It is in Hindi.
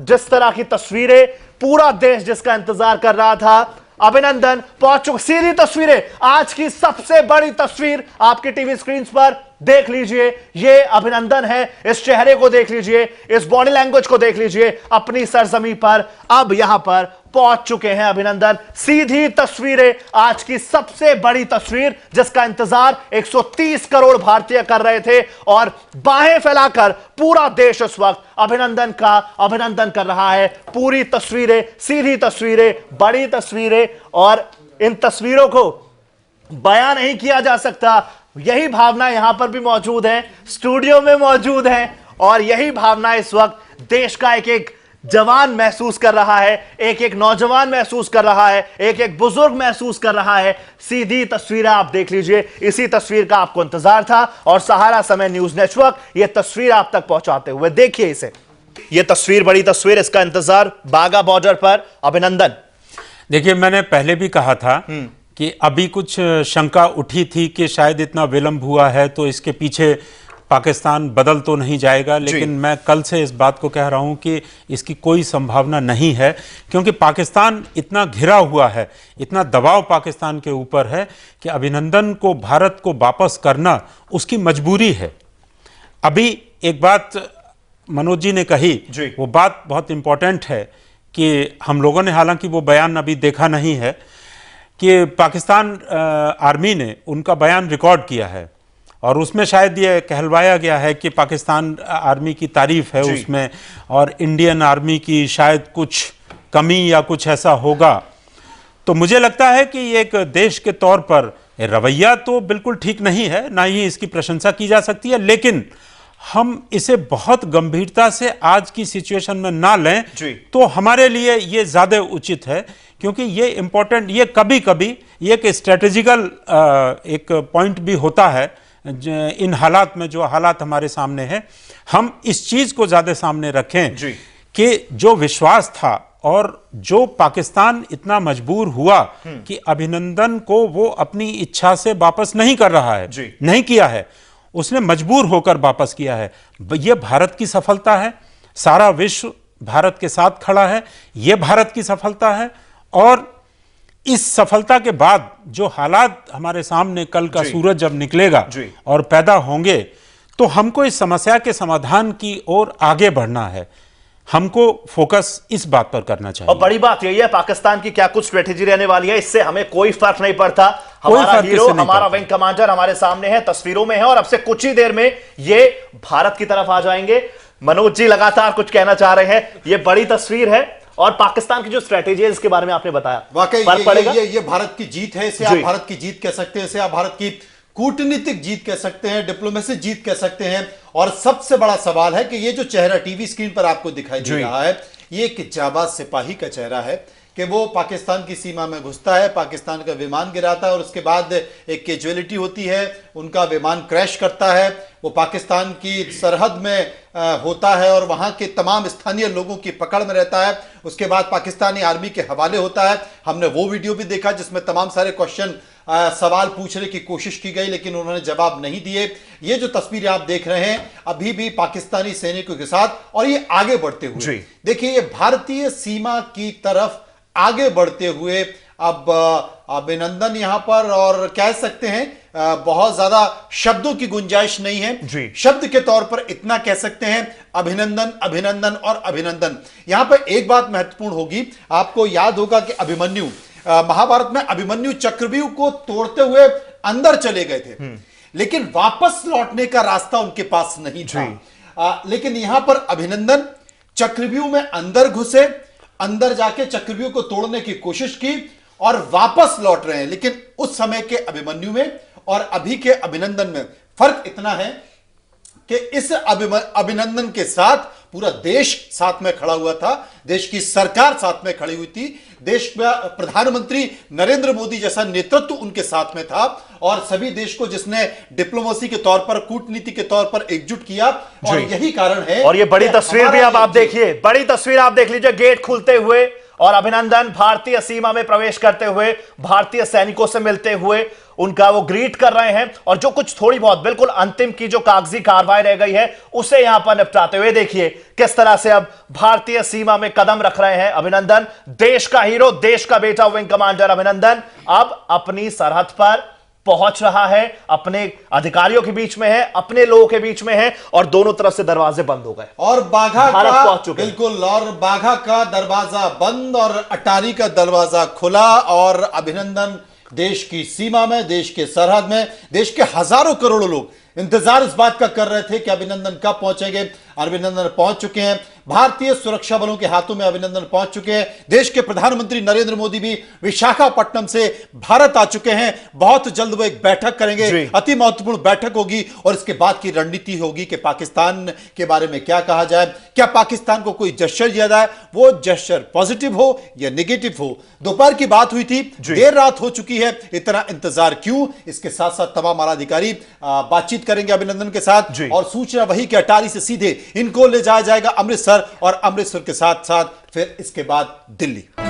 जिस तरह की तस्वीरें, पूरा देश जिसका इंतजार कर रहा था, अभिनंदन पहुंच चुके। सीधी तस्वीरें, आज की सबसे बड़ी तस्वीर आपके टीवी स्क्रीन पर देख लीजिए। ये अभिनंदन है, इस चेहरे को देख लीजिए, इस बॉडी लैंग्वेज को देख लीजिए। अपनी सरजमी पर अब यहां पर पहुंच चुके हैं अभिनंदन। सीधी तस्वीरें, आज की सबसे बड़ी तस्वीर जिसका इंतजार 130 करोड़ भारतीय कर रहे थे, और बाहें फैलाकर पूरा देश इस वक्त अभिनंदन का अभिनंदन कर रहा है। पूरी तस्वीरें, सीधी तस्वीरें, बड़ी तस्वीरें, और इन तस्वीरों को बयां नहीं किया जा सकता। यही भावना यहां पर भी मौजूद है, स्टूडियो में मौजूद है, और यही भावना इस वक्त देश का एक एक जवान महसूस कर रहा है, एक एक नौजवान महसूस कर रहा है, एक एक बुजुर्ग महसूस कर रहा है। सीधी तस्वीरें आप देख लीजिए, इसी तस्वीर का आपको इंतजार था, और सहारा समय न्यूज नेटवर्क ये तस्वीर आप तक पहुंचाते हुए, देखिए इसे, ये तस्वीर, बड़ी तस्वीर, इसका इंतजार बागा बॉर्डर पर अभिनंदन। देखिए, मैंने पहले भी कहा था कि अभी कुछ शंका उठी थी कि शायद इतना विलंब हुआ है तो इसके पीछे पाकिस्तान बदल तो नहीं जाएगा, लेकिन मैं कल से इस बात को कह रहा हूं कि इसकी कोई संभावना नहीं है, क्योंकि पाकिस्तान इतना घिरा हुआ है, इतना दबाव पाकिस्तान के ऊपर है कि अभिनंदन को, भारत को वापस करना उसकी मजबूरी है। अभी एक बात मनोज जी ने कही, वो बात बहुत इंपॉर्टेंट है कि हम लोगों ने, हालांकि वो बयान अभी देखा नहीं है, कि पाकिस्तान आर्मी ने उनका बयान रिकॉर्ड किया है, और उसमें शायद ये कहलवाया गया है कि पाकिस्तान आर्मी की तारीफ है उसमें, और इंडियन आर्मी की शायद कुछ कमी या कुछ ऐसा होगा। तो मुझे लगता है कि एक देश के तौर पर रवैया तो बिल्कुल ठीक नहीं है, ना ही इसकी प्रशंसा की जा सकती है, लेकिन हम इसे बहुत गंभीरता से आज की सिचुएशन में ना लें तो हमारे लिए ये ज़्यादा उचित है, क्योंकि ये इम्पोर्टेंट, ये कभी कभी ये एक स्ट्रेटेजिकल एक पॉइंट भी होता है इन हालात में, जो हालात हमारे सामने हैं। हम इस चीज़ को ज़्यादा सामने रखें कि जो विश्वास था, और जो पाकिस्तान इतना मजबूर हुआ कि अभिनंदन को वो अपनी इच्छा से वापस नहीं कर रहा है, नहीं किया है, उसने मजबूर होकर वापस किया है। यह भारत की सफलता है, सारा विश्व भारत के साथ खड़ा है, यह भारत की सफलता है। और इस सफलता के बाद जो हालात हमारे सामने कल का सूरज जब निकलेगा और पैदा होंगे, तो हमको इस समस्या के समाधान की ओर आगे बढ़ना है, हमको फोकस इस बात पर करना चाहिए। और बड़ी बात यही है, पाकिस्तान की क्या कुछ स्ट्रेटेजी रहने वाली है, इससे हमें कोई फर्क नहीं पड़ता। हमारा हीरो, हमारा विंग कमांडर हमारे सामने है, तस्वीरों में है, और अब से कुछ ही देर में ये भारत की तरफ आ जाएंगे। मनोज जी लगातार कुछ कहना चाह रहे हैं, ये बड़ी तस्वीर है, और पाकिस्तान की जो स्ट्रेटेजी है इसके बारे में आपने बताया, वाकई ये भारत की जीत है। इसे आप भारत की जीत कह सकते हैं, इसे आप भारत की कूटनीतिक जीत कह सकते हैं, डिप्लोमेसी जीत कह सकते हैं। और सबसे बड़ा सवाल है कि ये जो चेहरा टीवी स्क्रीन पर आपको दिखाई दे रहा है, ये एक जाबाज सिपाही का चेहरा है कि वो पाकिस्तान की सीमा में घुसता है, पाकिस्तान का विमान गिराता है, और उसके बाद एक कैजुअलिटी होती है, उनका विमान क्रैश करता है, वो पाकिस्तान की सरहद में होता है और वहाँ के तमाम स्थानीय लोगों की पकड़ में रहता है। उसके बाद पाकिस्तानी आर्मी के हवाले होता है। हमने वो वीडियो भी देखा जिसमें तमाम सारे क्वेश्चन, सवाल पूछने की कोशिश की गई, लेकिन उन्होंने जवाब नहीं दिए। ये जो तस्वीरें आप देख रहे हैं अभी भी पाकिस्तानी सैनिकों के साथ, और ये आगे बढ़ते हुए, देखिए ये भारतीय सीमा की तरफ आगे बढ़ते हुए अब अभिनंदन यहां पर, और कह सकते हैं बहुत ज्यादा शब्दों की गुंजाइश नहीं है, शब्द के तौर पर इतना कह सकते हैं, अभिनंदन, अभिनंदन और अभिनंदन। यहां पर एक बात महत्वपूर्ण होगी, आपको याद होगा कि अभिमन्यु, महाभारत में अभिमन्यु चक्रव्यूह को तोड़ते हुए अंदर चले गए थे, लेकिन वापस लौटने का रास्ता उनके पास नहीं था। लेकिन यहां पर अभिनंदन चक्रव्यूह में अंदर घुसे, अंदर जाके चक्रव्यूह को तोड़ने की कोशिश की और वापस लौट रहे हैं। लेकिन उस समय के अभिमन्यु में और अभी के अभिनंदन में फर्क इतना है कि इस अभिनंदन के साथ पूरा देश साथ में खड़ा हुआ था, देश की सरकार साथ में खड़ी हुई थी, देश में प्रधानमंत्री नरेंद्र मोदी जैसा नेतृत्व उनके साथ में था, और सभी देश को जिसने डिप्लोमेसी के तौर पर, कूटनीति के तौर पर एकजुट किया। और यही कारण है। और ये बड़ी तस्वीर भी अब आप देखिए, बड़ी तस्वीर आप देख लीजिए, गेट खुलते हुए और अभिनंदन भारतीय सीमा में प्रवेश करते हुए भारतीय सैनिकों से मिलते हुए उनका वो ग्रीट कर रहे हैं और जो कुछ थोड़ी बहुत बिल्कुल अंतिम की जो कागजी कार्रवाई रह गई है उसे यहां पर निपटाते हुए देखिए किस तरह से अब भारतीय सीमा में कदम रख रहे हैं अभिनंदन। देश का हीरो, देश का बेटा विंग कमांडर अभिनंदन अब अपनी सरहद पर पहुंच रहा है, अपने अधिकारियों के बीच में है, अपने लोगों के बीच में है और दोनों तरफ से दरवाजे बंद हो गए और बाघा भारत का पहुंच चुके हैं। बिल्कुल, और बाघा का दरवाजा बंद और अटारी का दरवाजा खुला और अभिनंदन देश की सीमा में, देश के सरहद में, देश के हजारों करोड़ों लोग इंतजार इस बात का कर रहे थे कि अभिनंदन कब पहुंचेंगे। अभिनंदन पहुंच चुके हैं, भारतीय सुरक्षा बलों के हाथों में अभिनंदन पहुंच चुके हैं। देश के प्रधानमंत्री नरेंद्र मोदी भी विशाखापट्टनम से भारत आ चुके हैं। बहुत जल्द वो एक बैठक करेंगे, अति महत्वपूर्ण बैठक होगी और इसके बाद की रणनीति होगी कि पाकिस्तान के बारे में क्या कहा जाए, क्या पाकिस्तान को कोई जेस्चर दिया जाए, वो जेस्चर पॉजिटिव हो या नेगेटिव हो। दोपहर की बात हुई थी, देर रात हो चुकी है, इतना इंतजार क्यों। इसके साथ साथ तमाम आला अधिकारी बातचीत करेंगे अभिनंदन के साथ और सूचना वही कि अटारी से सीधे इनको ले जाया जाएगा अमृतसर और अमृतसर के साथ साथ फिर इसके बाद दिल्ली।